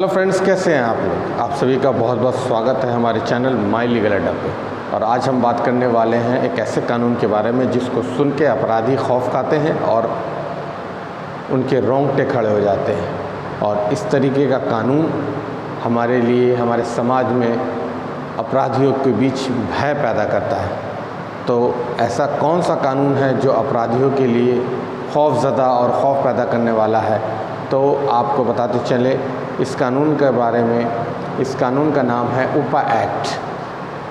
Hello friends, कैसे हैं आप लोग। आप सभी का बहुत बहुत स्वागत है हमारे चैनल माई लीगल अड्डा पे। और आज हम बात करने वाले हैं एक ऐसे कानून के बारे में जिसको सुन के अपराधी खौफ खाते हैं और उनके रोंगटे खड़े हो जाते हैं। और इस तरीके का कानून हमारे लिए, हमारे समाज में अपराधियों के बीच भय पैदा करता है। तो ऐसा कौन सा कानून है जो अपराधियों के लिए खौफज़दा और खौफ पैदा करने वाला है, तो आपको बताते चले इस कानून के बारे में। इस कानून का नाम है उपा एक्ट,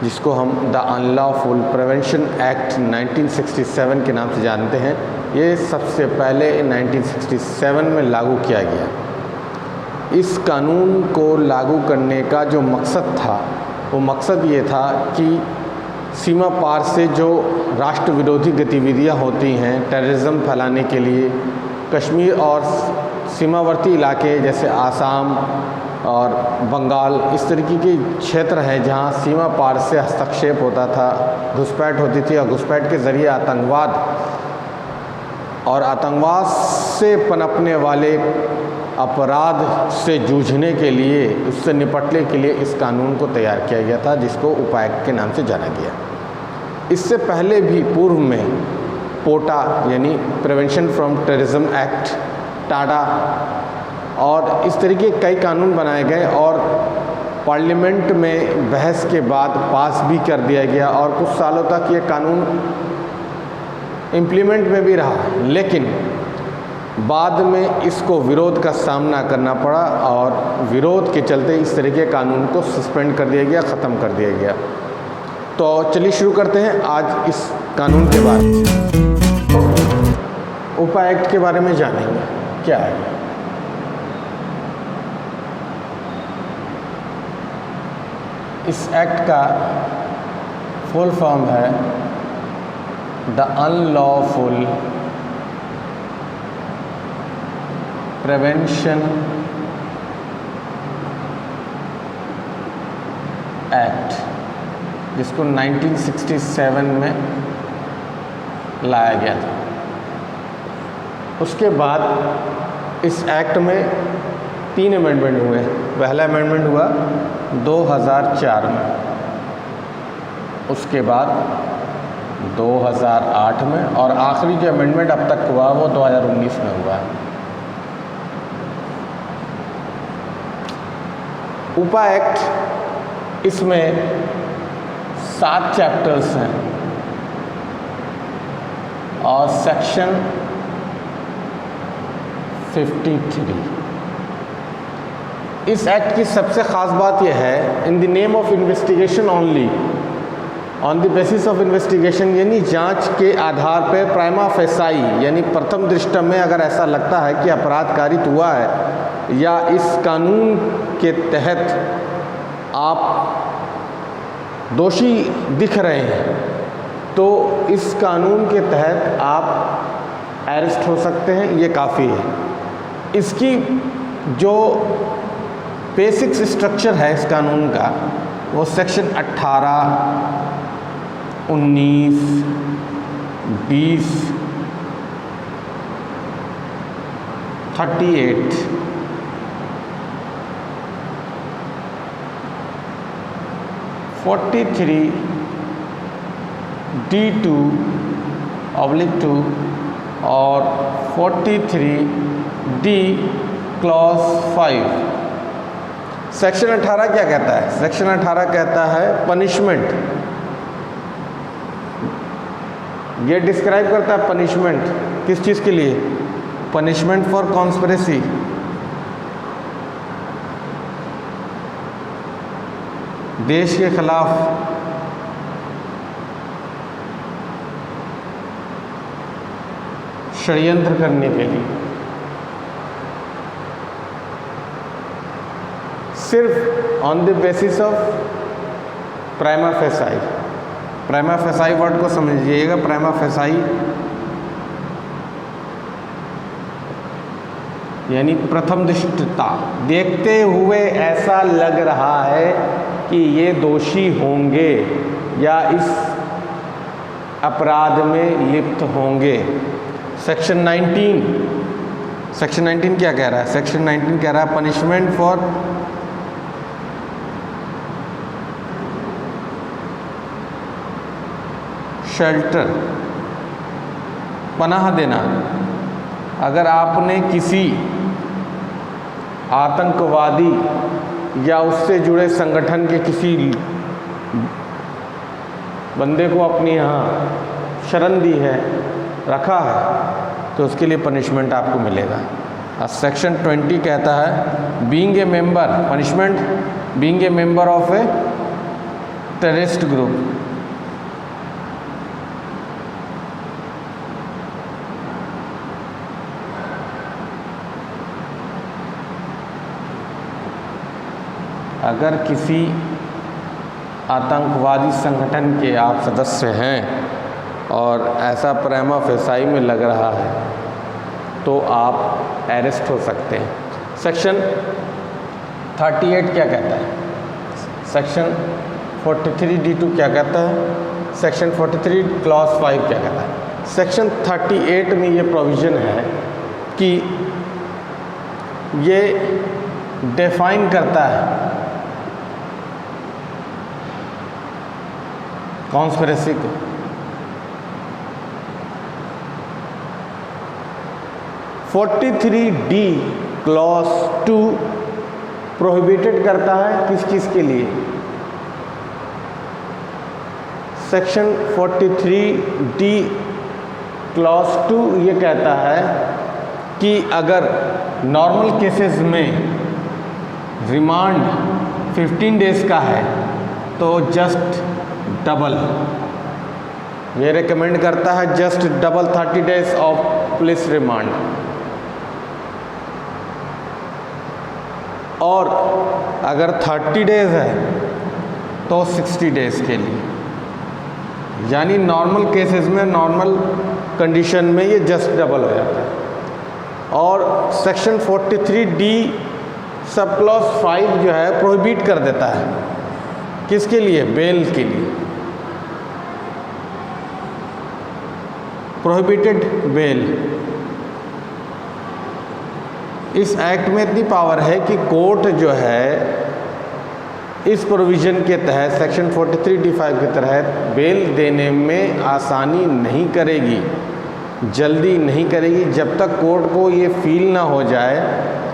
जिसको हम द अनलॉफुल प्रिवेंशन एक्ट 1967 के नाम से जानते हैं। ये सबसे पहले 1967 में लागू किया गया। इस कानून को लागू करने का जो मकसद था, वो मकसद ये था कि सीमा पार से जो राष्ट्र विरोधी गतिविधियां होती हैं टेररिज्म फैलाने के लिए, कश्मीर और सीमावर्ती इलाके जैसे आसाम और बंगाल, इस तरीके के क्षेत्र हैं जहां सीमा पार से हस्तक्षेप होता था, घुसपैठ होती थी और घुसपैठ के ज़रिए आतंकवाद और आतंकवाद से पनपने वाले अपराध से जूझने के लिए, उससे निपटने के लिए इस कानून को तैयार किया गया था, जिसको उपा एक्ट के नाम से जाना गया। इससे पहले भी पूर्व में पोटा यानी prevention from terrorism act, Tada और इस तरीके कई कानून बनाए गए और पार्लियामेंट में बहस के बाद पास भी कर दिया गया और कुछ सालों तक ये कानून इम्प्लीमेंट में भी रहा। लेकिन बाद में इसको विरोध का सामना करना पड़ा और विरोध के चलते इस तरह के कानून को सस्पेंड कर दिया गया, ख़त्म कर दिया गया। तो चलिए शुरू करते हैं आज इस कानून के बारे में। उपा एक्ट के बारे में जानेंगे क्या है। इस एक्ट का फुल फॉर्म है द अनलॉफुल प्रिवेंशन एक्ट, जिसको 1967 में लाया गया था। उसके बाद इस एक्ट में 3 अमेंडमेंट हुए। पहला अमेंडमेंट हुआ 2004 में, उसके बाद 2008 में और आखिरी जो अमेंडमेंट अब तक हुआ वो 2019 में हुआ है। उपा एक्ट, इसमें 7 चैप्टर्स हैं और सेक्शन 53। इस एक्ट की सबसे ख़ास बात यह है, in the name of investigation only, on the basis of investigation, यानी जांच के आधार पर प्राइमा फेसाई यानी प्रथम दृष्टया में अगर ऐसा लगता है कि अपराध कारित हुआ है या इस कानून के तहत आप दोषी दिख रहे हैं, तो इस कानून के तहत आप अरेस्ट हो सकते हैं। ये काफ़ी है। इसकी जो बेसिक स्ट्रक्चर है इस कानून का, वो सेक्शन 18, 19, 20, 38, 43, D2/2 और 43D क्लॉज 5। सेक्शन 18 क्या कहता है? सेक्शन 18 कहता है पनिशमेंट। ये डिस्क्राइब करता है पनिशमेंट किस चीज़ के लिए? पनिशमेंट फॉर कॉन्स्पिरेसी, देश के खिलाफ षड्यंत्र करने के लिए। सिर्फ on the basis of prima facie. Prima facie word को समझिएगा। प्राइमा फेसाई यानी प्रथम दृष्टता, देखते हुए ऐसा लग रहा है कि ये दोषी होंगे या इस अपराध में लिप्त होंगे। सेक्शन 19 सेक्शन 19 क्या कह रहा है? सेक्शन 19 कह रहा है पनिशमेंट फॉर शेल्टर, पनाह देना। अगर आपने किसी आतंकवादी या उससे जुड़े संगठन के किसी बंदे को अपनी यहाँ शरण दी है, रखा है, तो उसके लिए पनिशमेंट आपको मिलेगा। सेक्शन 20 कहता है being a member, punishment being a member of a terrorist group. अगर किसी आतंकवादी संगठन के आप सदस्य हैं और ऐसा प्रेमा फेसाई में लग रहा है तो आप अरेस्ट हो सकते हैं। सेक्शन 38 क्या कहता है? सेक्शन 43D2 क्या कहता है? सेक्शन 43 क्लॉज 5 क्या कहता है? सेक्शन 38 में ये प्रोविज़न है कि ये डिफाइन करता है कॉन्स्पिरेसी को। (43D) क्लॉज 2 प्रोहिबिटेड करता है किस चीज़ के लिए? सेक्शन 43D क्लॉज 2 ये कहता है कि अगर नॉर्मल केसेस में रिमांड 15 डेज़ का है तो जस्ट डबल, ये रिकमेंड करता है just double 30 days of police remand. और अगर 30 डेज है तो 60 डेज के लिए, यानी नॉर्मल केसेस में, नॉर्मल कंडीशन में ये जस्ट डबल हो जाता है। और सेक्शन 43D सब क्लॉज 5 जो है प्रोहिबिट कर देता है किसके लिए? बेल के लिए। Prohibited bell. इस एक्ट में इतनी पावर है कि कोर्ट जो है इस प्रोविज़न के तहत सेक्शन 43D5 के तहत बेल देने में आसानी नहीं करेगी, जल्दी नहीं करेगी, जब तक कोर्ट को ये फील ना हो जाए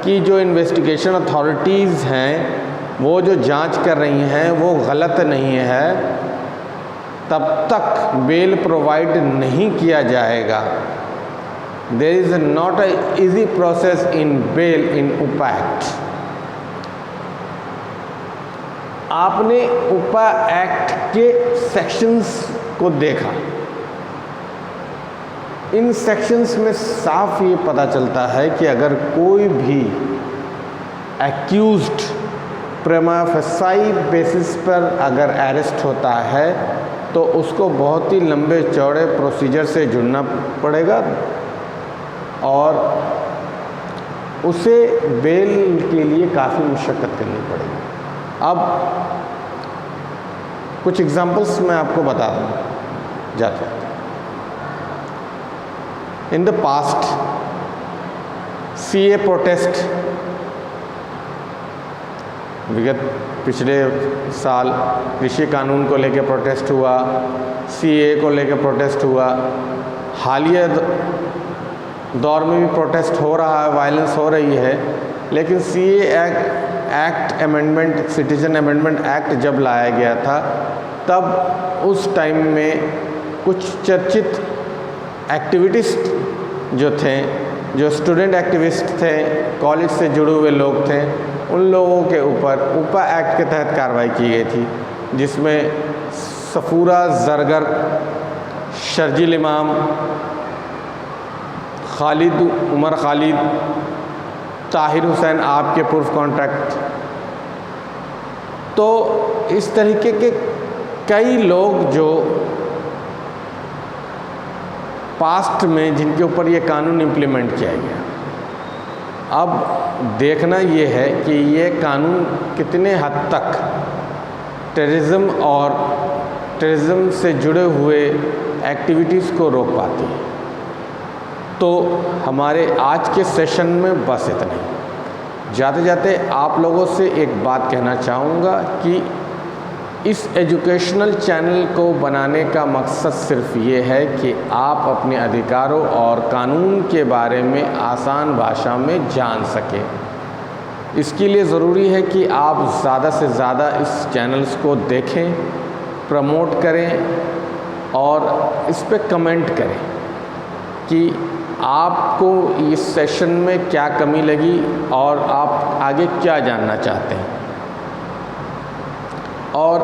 कि जो इन्वेस्टिगेशन अथॉरिटीज़ हैं वो जो जांच कर रही हैं वो गलत नहीं है, तब तक बेल प्रोवाइड नहीं किया जाएगा। There is not a easy process in bail in UAPA act. आपने उपा एक्ट के सेक्शंस को देखा, इन सेक्शंस में साफ ये पता चलता है कि अगर कोई भी एक्यूज्ड प्रेमा फेसाई बेसिस पर अगर अरेस्ट होता है तो उसको बहुत ही लंबे चौड़े प्रोसीजर से जुड़ना पड़ेगा और उसे बेल के लिए काफ़ी मुशक्क़त करनी पड़ेगी। अब कुछ एग्जांपल्स मैं आपको बता दूँ जाता हूँ। In the past CA protest, विगत पिछले साल कृषि कानून को लेकर प्रोटेस्ट हुआ, CA को लेकर प्रोटेस्ट हुआ, हालिया दौर में भी प्रोटेस्ट हो रहा है, वायलेंस हो रही है। लेकिन CA act amendment, citizen amendment act जब लाया गया था तब उस टाइम में कुछ चर्चित एक्टिविटिस्ट जो थे, जो स्टूडेंट एक्टिविस्ट थे, कॉलेज से जुड़े हुए लोग थे, उन लोगों के ऊपर उपा एक्ट के तहत कार्रवाई की गई थी, जिसमें सफूरा जरगर, शर्जील इमाम, खालिद उमर खालिद, ताहिर हुसैन आपके पूर्व कॉन्ट्रैक्ट, तो इस तरीके के कई लोग जो पास्ट में जिनके ऊपर ये कानून इम्प्लीमेंट किया गया। अब देखना ये है कि ये कानून कितने हद तक टेररिज्म और टेररिज्म से जुड़े हुए एक्टिविटीज़ को रोक पाती है। तो हमारे आज के सेशन में बस इतना ही। जाते जाते आप लोगों से एक बात कहना चाहूँगा कि इस एजुकेशनल चैनल को बनाने का मकसद सिर्फ ये है कि आप अपने अधिकारों और कानून के बारे में आसान भाषा में जान सकें। इसके लिए ज़रूरी है कि आप ज़्यादा से ज़्यादा इस चैनल्स को देखें, प्रमोट करें और इस पे कमेंट करें कि आपको इस सेशन में क्या कमी लगी और आप आगे क्या जानना चाहते हैं। और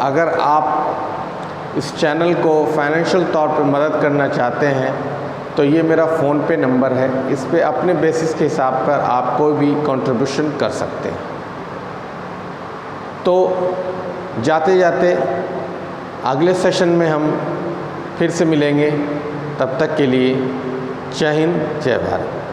अगर आप इस चैनल को फाइनेंशियल तौर पर मदद करना चाहते हैं तो ये मेरा फ़ोन पे नंबर है, इस पे अपने बेसिस के हिसाब पर आप कोई भी कंट्रीब्यूशन कर सकते हैं। तो जाते जाते अगले सेशन में हम फिर से मिलेंगे, तब तक के लिए जय हिंद, जय भारत।